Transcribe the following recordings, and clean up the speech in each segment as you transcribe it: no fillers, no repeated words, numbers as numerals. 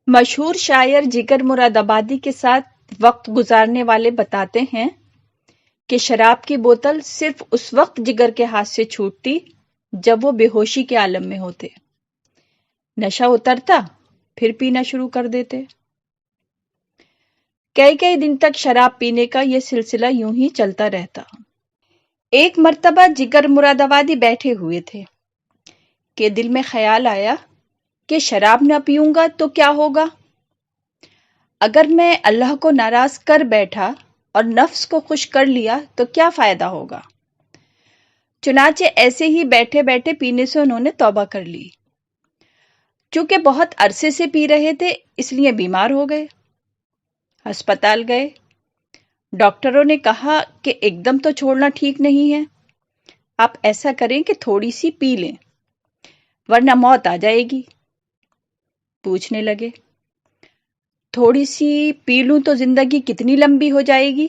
مشہور شاعر جگر مرادآبادی کے ساتھ وقت گزارنے والے بتاتے ہیں کہ شراب کی بوتل صرف اس وقت جگر کے ہاتھ سے چھوٹتی جب وہ بے ہوشی کے عالم میں ہوتے۔ نشہ اترتا پھر پینا شروع کر دیتے۔ کئی دن تک شراب پینے کا یہ سلسلہ یوں ہی چلتا رہتا۔ ایک مرتبہ جگر مرادآبادی بیٹھے ہوئے تھے کہ دل میں خیال آیا کہ شراب نہ پیوں گا تو کیا ہوگا؟ اگر میں اللہ کو ناراض کر بیٹھا اور نفس کو خوش کر لیا تو کیا فائدہ ہوگا؟ چنانچہ ایسے ہی بیٹھے بیٹھے پینے سے انہوں نے توبہ کر لی۔ چونکہ بہت عرصے سے پی رہے تھے اس لیے بیمار ہو گئے۔ ہسپتال گئے۔ ڈاکٹروں نے کہا کہ ایک دم تو چھوڑنا ٹھیک نہیں ہے، آپ ایسا کریں کہ تھوڑی سی پی لیں ورنہ موت آ جائے گی۔ پوچھنے لگے تھوڑی سی پی لوں تو زندگی کتنی لمبی ہو جائے گی؟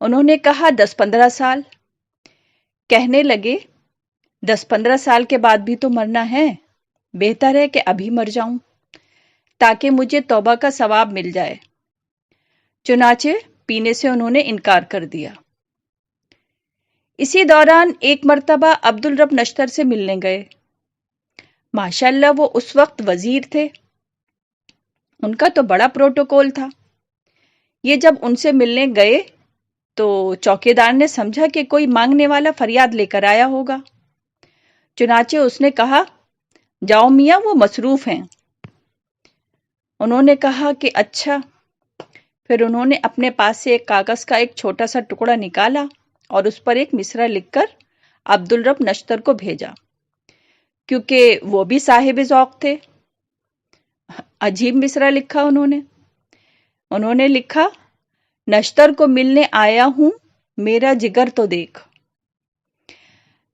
انہوں نے کہا 10-15 سال۔ کہنے لگے 10-15 سال کے بعد بھی تو مرنا ہے، بہتر ہے کہ ابھی مر جاؤں تاکہ مجھے توبہ کا ثواب مل جائے۔ چنانچہ پینے سے انہوں نے انکار کر دیا۔ اسی دوران ایک مرتبہ عبدالرب نشتر سے ملنے گئے۔ ماشاءاللہ وہ اس وقت وزیر تھے، ان کا تو بڑا پروٹوکول تھا۔ یہ جب ان سے ملنے گئے تو چوکیدار نے سمجھا کہ کوئی مانگنے والا فریاد لے کر آیا ہوگا۔ چنانچہ اس نے کہا جاؤ میاں وہ مصروف ہیں۔ انہوں نے کہا کہ اچھا۔ پھر انہوں نے اپنے پاس سے ایک کاغذ کا ایک چھوٹا سا ٹکڑا نکالا اور اس پر ایک مصرع لکھ کر عبدالرب نشتر کو بھیجا، کیونکہ وہ بھی صاحب ذوق تھے۔ عجیب مصرع لکھا انہوں نے لکھا نشتر کو ملنے آیا ہوں میرا جگر تو دیکھ۔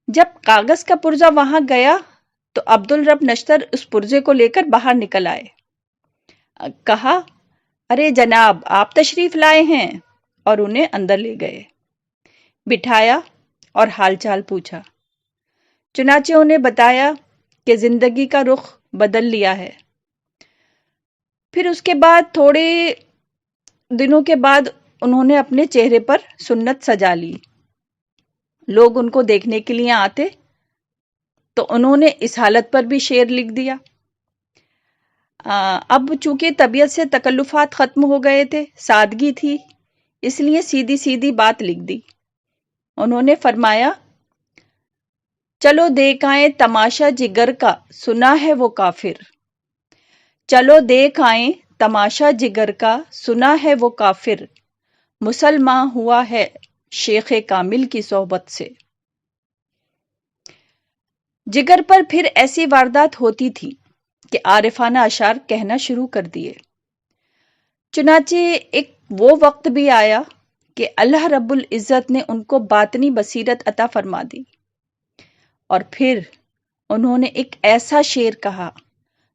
جب کاغذ کا پرزہ وہاں گیا تو عبدالرب نشتر اس پرزے کو لے کر باہر نکل آئے۔ کہا ارے جناب آپ تشریف لائے ہیں، اور انہیں اندر لے گئے، بٹھایا اور حال چال پوچھا۔ چنانچہ انہیں بتایا کہ زندگی کا رخ بدل لیا ہے۔ پھر اس کے بعد تھوڑے دنوں کے بعد انہوں نے اپنے چہرے پر سنت سجا لی۔ لوگ ان کو دیکھنے کے لیے آتے تو انہوں نے اس حالت پر بھی شعر لکھ دیا۔ اب چونکہ طبیعت سے تکلفات ختم ہو گئے تھے، سادگی تھی، اس لیے سیدھی سیدھی بات لکھ دی۔ انہوں نے فرمایا چلو دیکھ آئیں تماشا جگر کا سنا ہے وہ کافر، چلو دیکھ آئیں تماشا جگر کا سنا ہے وہ کافر، مسلمان ہوا ہے شیخ کامل کی صحبت سے۔ جگر پر پھر ایسی واردات ہوتی تھی کہ عارفانہ اشعار کہنا شروع کر دیے۔ چنانچہ ایک وہ وقت بھی آیا کہ اللہ رب العزت نے ان کو باطنی بصیرت عطا فرما دی، اور پھر انہوں نے ایک ایسا شعر کہا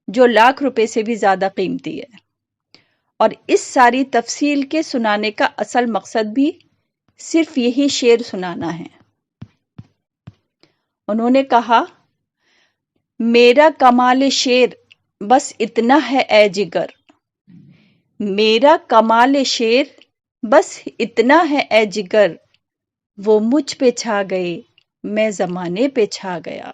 جو لاکھ روپے سے بھی زیادہ قیمتی ہے، اور اس ساری تفصیل کے سنانے کا اصل مقصد بھی صرف یہی شعر سنانا ہے۔ انہوں نے کہا میرا کمال شعر بس اتنا ہے اے جگر، میرا کمال شعر بس اتنا ہے اے جگر، وہ مجھ پہ چھا گئے میں زمانے پہ چھا گیا۔